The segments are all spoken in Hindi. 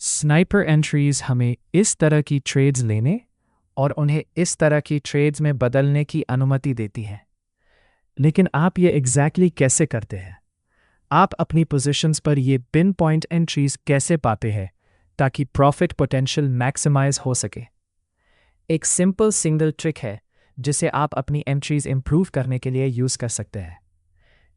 स्नाइपर एंट्रीज हमें इस तरह की ट्रेड्स लेने और उन्हें इस तरह की ट्रेड्स में बदलने की अनुमति देती हैं। लेकिन आप ये एग्जैक्टली कैसे करते हैं? आप अपनी पोजीशंस पर ये पिन पॉइंट एंट्रीज कैसे पाते हैं ताकि प्रॉफिट पोटेंशियल मैक्सिमाइज हो सके? एक सिंपल सिंगल ट्रिक है जिसे आप अपनी एंट्रीज इंप्रूव करने के लिए यूज़ कर सकते हैं।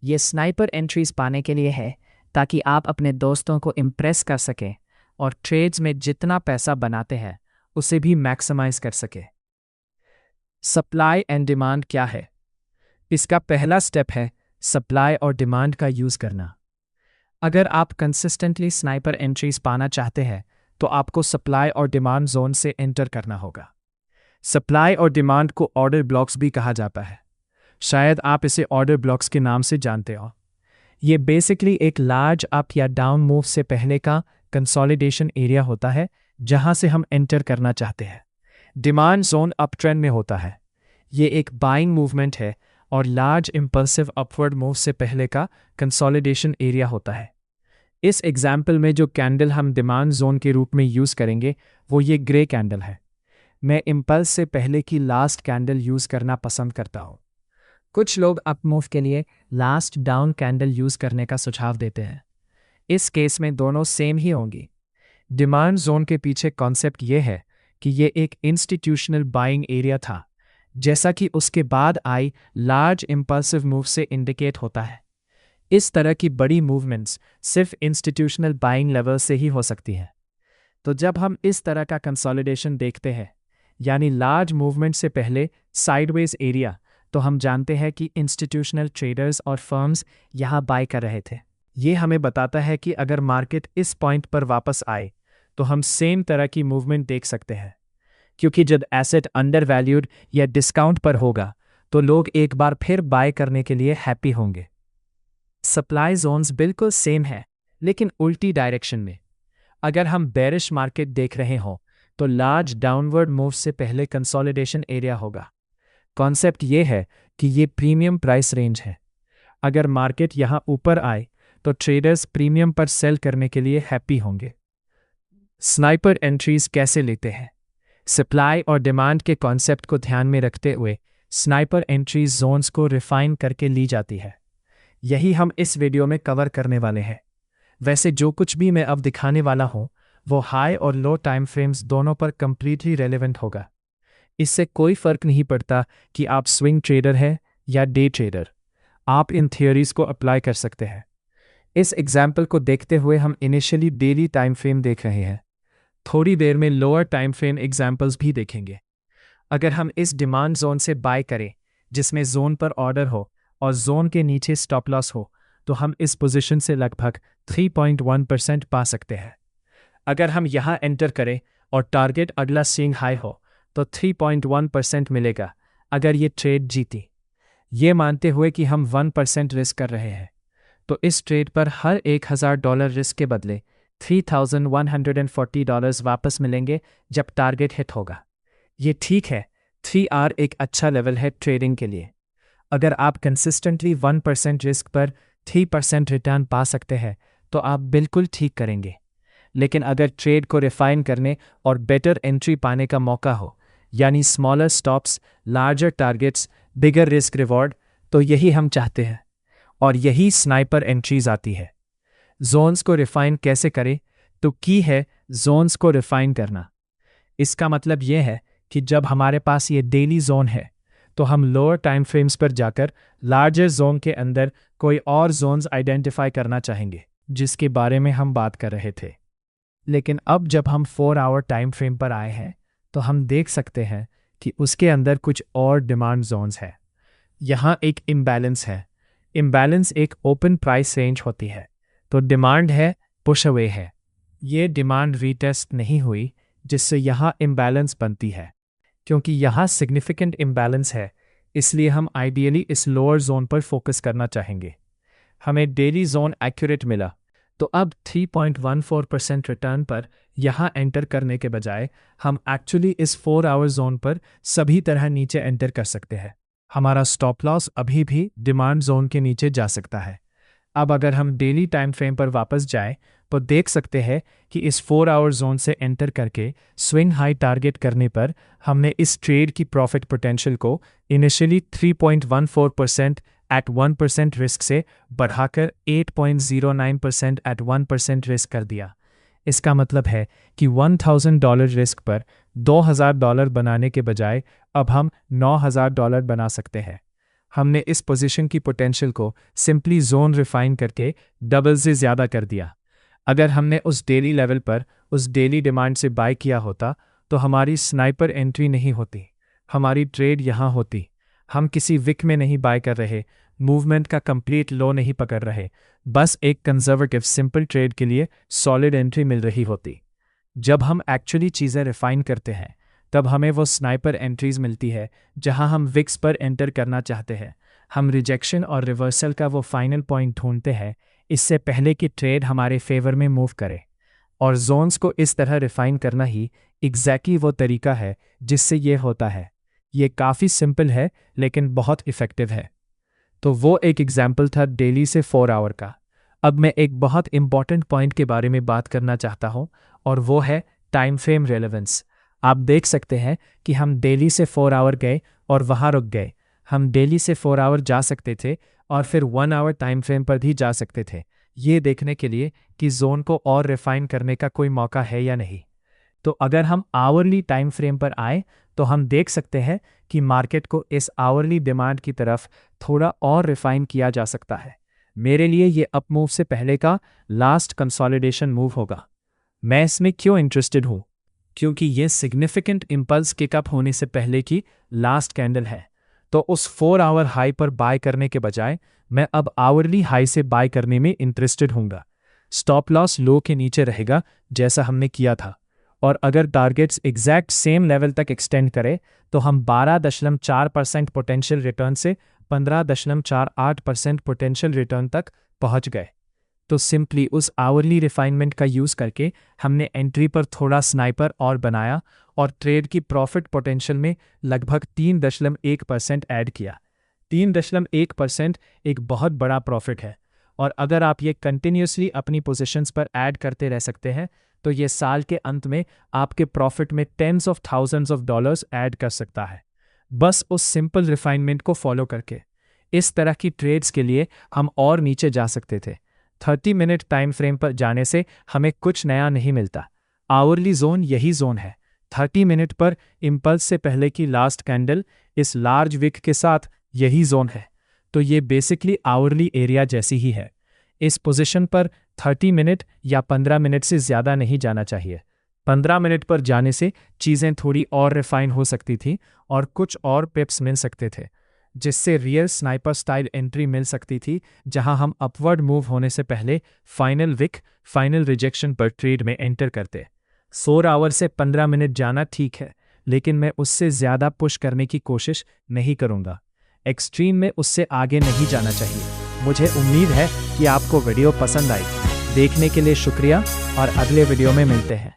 ये स्नाइपर एंट्रीज पाने के लिए है ताकि आप अपने दोस्तों को इम्प्रेस कर सकें और ट्रेड्स में जितना पैसा बनाते हैं उसे भी मैक्सिमाइज कर सके। सप्लाई एंड डिमांड क्या है? इसका पहला स्टेप है सप्लाई और डिमांड का यूज़ करना। अगर आप कंसिस्टेंटली स्नाइपर एंट्रीज पाना चाहते हैं तो आपको सप्लाई और डिमांड जोन से एंटर करना होगा। सप्लाई और डिमांड को ऑर्डर ब्लॉक्स भी कहा जाता है। शायद आप इसे ऑर्डर ब्लॉक्स के नाम से जानते हो। ये बेसिकली एक लार्ज अप या डाउन मूव से पहले का कंसोलिडेशन एरिया होता है जहां से हम एंटर करना चाहते हैं। डिमांड जोन अप ट्रेंड में होता है। ये एक बाइंग मूवमेंट है और लार्ज इंपल्सिव अपवर्ड मूव से पहले का कंसोलिडेशन एरिया होता है। इस एग्जाम्पल में जो कैंडल हम डिमांड जोन के रूप में यूज़ करेंगे वो ये ग्रे कैंडल है। मैं इम्पल्स से पहले की लास्ट कैंडल यूज़ करना पसंद करता हूँ। कुछ लोग अप मूव के लिए लास्ट डाउन कैंडल यूज़ करने का सुझाव देते हैं। इस केस में दोनों सेम ही होंगी। डिमांड जोन के पीछे कॉन्सेप्ट ये है कि ये एक इंस्टीट्यूशनल बाइंग एरिया था, जैसा कि उसके बाद आई लार्ज इंपल्सिव मूव से इंडिकेट होता है। इस तरह की बड़ी मूवमेंट्स सिर्फ इंस्टीट्यूशनल बाइंग लेवल से ही हो सकती हैं। तो जब हम इस तरह का कंसोलिडेशन देखते हैं, यानी लार्ज मूवमेंट से पहले साइडवेज एरिया, तो हम जानते हैं कि इंस्टीट्यूशनल ट्रेडर्स और फर्म्स यहाँ बाय कर रहे थे। ये हमें बताता है कि अगर मार्केट इस पॉइंट पर वापस आए तो हम सेम तरह की मूवमेंट देख सकते हैं, क्योंकि जब एसेट अंडर वैल्यूड या डिस्काउंट पर होगा तो लोग एक बार फिर बाय करने के लिए हैप्पी होंगे। सप्लाई जोन्स बिल्कुल सेम है लेकिन उल्टी डायरेक्शन में। अगर हम बेरिश मार्केट देख रहे हों तो लार्ज डाउनवर्ड मूव से पहले कंसोलिडेशन एरिया होगा। कॉन्सेप्ट ये है कि ये प्रीमियम प्राइस रेंज है। अगर मार्केट यहाँ ऊपर आए तो ट्रेडर्स प्रीमियम पर सेल करने के लिए हैप्पी होंगे। स्नाइपर एंट्रीज कैसे लेते हैं? सप्लाई और डिमांड के कॉन्सेप्ट को ध्यान में रखते हुए स्नाइपर एंट्रीज जोन्स को रिफाइन करके ली जाती है। यही हम इस वीडियो में कवर करने वाले हैं। वैसे जो कुछ भी मैं अब दिखाने वाला हूँ वो हाई और लो टाइम फ्रेम्स दोनों पर कंप्लीटली रेलेवेंट होगा। इससे कोई फर्क नहीं पड़ता कि आप स्विंग ट्रेडर हैं या डे ट्रेडर, आप इन थियोरीज को अप्लाई कर सकते हैं। इस एग्जाम्पल को देखते हुए हम इनिशियली डेली टाइम फ्रेम देख रहे हैं। थोड़ी देर में लोअर टाइम फ्रेम एग्जाम्पल्स भी देखेंगे। अगर हम इस डिमांड जोन से बाय करें जिसमें जोन पर ऑर्डर हो और जोन के नीचे स्टॉप लॉस हो तो हम इस पोजीशन से लगभग 3.1% पा सकते हैं। अगर हम यहाँ एंटर करें और टारगेट अगला स्विंग हाई हो तो 3.1% मिलेगा अगर ये ट्रेड जीती। ये मानते हुए कि हम 1% रिस्क कर रहे हैं तो इस ट्रेड पर हर $1,000 रिस्क के बदले $3,140 वापस मिलेंगे जब टारगेट हिट होगा। ये ठीक है, 3R एक अच्छा लेवल है ट्रेडिंग के लिए। अगर आप कंसिस्टेंटली 1% रिस्क पर 3% रिटर्न पा सकते हैं तो आप बिल्कुल ठीक करेंगे। लेकिन अगर ट्रेड को रिफाइन करने और बेटर एंट्री पाने का मौका हो, यानी स्मॉलर स्टॉप्स, लार्जर टारगेट्स, बिगर रिस्क रिवॉर्ड, तो यही हम चाहते हैं और यही स्नाइपर एंट्रीज आती है। जोन्स को रिफाइन कैसे करें? तो की है जोन्स को रिफाइन करना। इसका मतलब यह है कि जब हमारे पास ये डेली जोन है तो हम लोअर टाइम फ्रेम्स पर जाकर लार्जर जोन के अंदर कोई और जोन्स आइडेंटिफाई करना चाहेंगे जिसके बारे में हम बात कर रहे थे। लेकिन अब जब हम 4 आवर टाइम फ्रेम पर आए हैं तो हम देख सकते हैं कि उसके अंदर कुछ और डिमांड जोन्स हैं। यहाँ एक इम्बैलेंस है। इम्बैलेंस एक ओपन प्राइस रेंज होती है तो डिमांड है, पुश अवे है। ये डिमांड रीटेस्ट नहीं हुई जिससे यहाँ इम्बैलेंस बनती है। क्योंकि यहाँ सिग्निफिकेंट इम्बैलेंस है इसलिए हम आइडियली इस लोअर जोन पर फोकस करना चाहेंगे। हमें डेली जोन एक्यूरेट मिला तो अब 3.14% रिटर्न पर यहाँ एंटर करने के बजाय हम एक्चुअली इस 4 आवर जोन पर सभी तरह नीचे एंटर कर सकते हैं। हमारा स्टॉप लॉस अभी भी डिमांड जोन के नीचे जा सकता है। अब अगर हम डेली टाइम फ्रेम पर वापस जाएं तो देख सकते हैं कि इस 4 आवर जोन से एंटर करके स्विंग हाई टारगेट करने पर हमने इस ट्रेड की प्रॉफिट पोटेंशियल को इनिशियली 3.14% एट 1% रिस्क से बढ़ाकर 8.09% एट 1% रिस्क कर दिया। इसका मतलब है कि $1,000 रिस्क पर $2,000 बनाने के बजाय अब हम $9,000 बना सकते हैं। हमने इस पोजीशन की पोटेंशियल को सिंपली जोन रिफाइन करके डबल से ज़्यादा कर दिया। अगर हमने उस डेली लेवल पर उस डेली डिमांड से बाय किया होता तो हमारी स्नाइपर एंट्री नहीं होती, हमारी ट्रेड यहाँ होती। हम किसी विक में नहीं बाय कर रहे, मूवमेंट का कंप्लीट लो नहीं पकड़ रहे, बस एक कंजर्वेटिव सिंपल ट्रेड के लिए सॉलिड एंट्री मिल रही होती। जब हम एक्चुअली चीज़ें रिफाइन करते हैं तब हमें वो स्नाइपर एंट्रीज मिलती है जहां हम विक्स पर एंटर करना चाहते हैं। हम रिजेक्शन और रिवर्सल का वो फाइनल पॉइंट ढूंढते हैं इससे पहले कि ट्रेड हमारे फेवर में मूव करे। और जोन्स को इस तरह रिफाइन करना ही एग्जैक्टली वो तरीका है जिससे ये होता है। ये काफ़ी सिंपल है लेकिन बहुत इफ़ेक्टिव है। तो वो एक एग्जाम्पल था डेली से 4 आवर का। अब मैं एक बहुत इंपॉर्टेंट पॉइंट के बारे में बात करना चाहता हूँ और वो है टाइम फ्रेम रेलेवेंस। आप देख सकते हैं कि हम डेली से 4 आवर गए और वहाँ रुक गए। हम डेली से 4 आवर जा सकते थे और फिर 1 आवर टाइम फ्रेम पर भी जा सकते थे, ये देखने के लिए कि जोन को और रिफाइन करने का कोई मौका है या नहीं। तो अगर हम आवरली टाइम फ्रेम पर आए तो हम देख सकते हैं कि मार्केट को इस आवरली डिमांड की तरफ थोड़ा और रिफाइन किया जा सकता है। मेरे लिए ये अप मूव से पहले का लास्ट कंसोलिडेशन मूव होगा। मैं इसमें क्यों इंटरेस्टेड हूँ? क्योंकि ये सिग्निफिकेंट इम्पल्स किकअप होने से पहले की लास्ट कैंडल है। तो उस 4 आवर हाई पर बाय करने के बजाय मैं अब आवरली हाई से बाय करने में इंटरेस्टेड हूँगा। स्टॉप लॉस लो के नीचे रहेगा जैसा हमने किया था, और अगर टारगेट्स एग्जैक्ट सेम लेवल तक एक्सटेंड करे तो हम 12.4% पोटेंशियल रिटर्न से 15.48% पोटेंशियल रिटर्न तक पहुंच गए। तो सिंपली उस आवरली रिफाइनमेंट का यूज़ करके हमने एंट्री पर थोड़ा स्नाइपर और बनाया और ट्रेड की प्रॉफिट पोटेंशियल में लगभग 3.1% ऐड किया। 3.1% एक बहुत बड़ा प्रॉफिट है, और अगर आप ये कंटिन्यूसली अपनी पोजीशंस पर ऐड करते रह सकते हैं तो ये साल के अंत में आपके प्रॉफिट में tens of thousands of dollars add कर सकता है, बस उस सिंपल रिफाइनमेंट को फॉलो करके। इस तरह की ट्रेड्स के लिए हम और नीचे जा सकते थे। 30 मिनट टाइम फ्रेम पर जाने से हमें कुछ नया नहीं मिलता। आवरली जोन यही जोन है। 30 मिनट पर इम्पल्स से पहले की लास्ट कैंडल इस लार्ज विक के साथ यही जोन है। तो ये बेसिकली आवरली एरिया जैसी ही है। इस पोजीशन पर 30 मिनट या 15 मिनट से ज़्यादा नहीं जाना चाहिए। 15 मिनट पर जाने से चीज़ें थोड़ी और रिफाइन हो सकती थी और कुछ और पिप्स मिल सकते थे, जिससे रियल स्नाइपर स्टाइल एंट्री मिल सकती थी जहां हम अपवर्ड मूव होने से पहले फाइनल विक, फाइनल रिजेक्शन पर ट्रेड में एंटर करते। 4 आवर से 15 मिनट जाना ठीक है, लेकिन मैं उससे ज़्यादा पुश करने की कोशिश नहीं करूँगा। एक्सट्रीम में उससे आगे नहीं जाना चाहिए। मुझे उम्मीद है कि आपको वीडियो पसंद आई। देखने के लिए शुक्रिया और अगले वीडियो में मिलते हैं।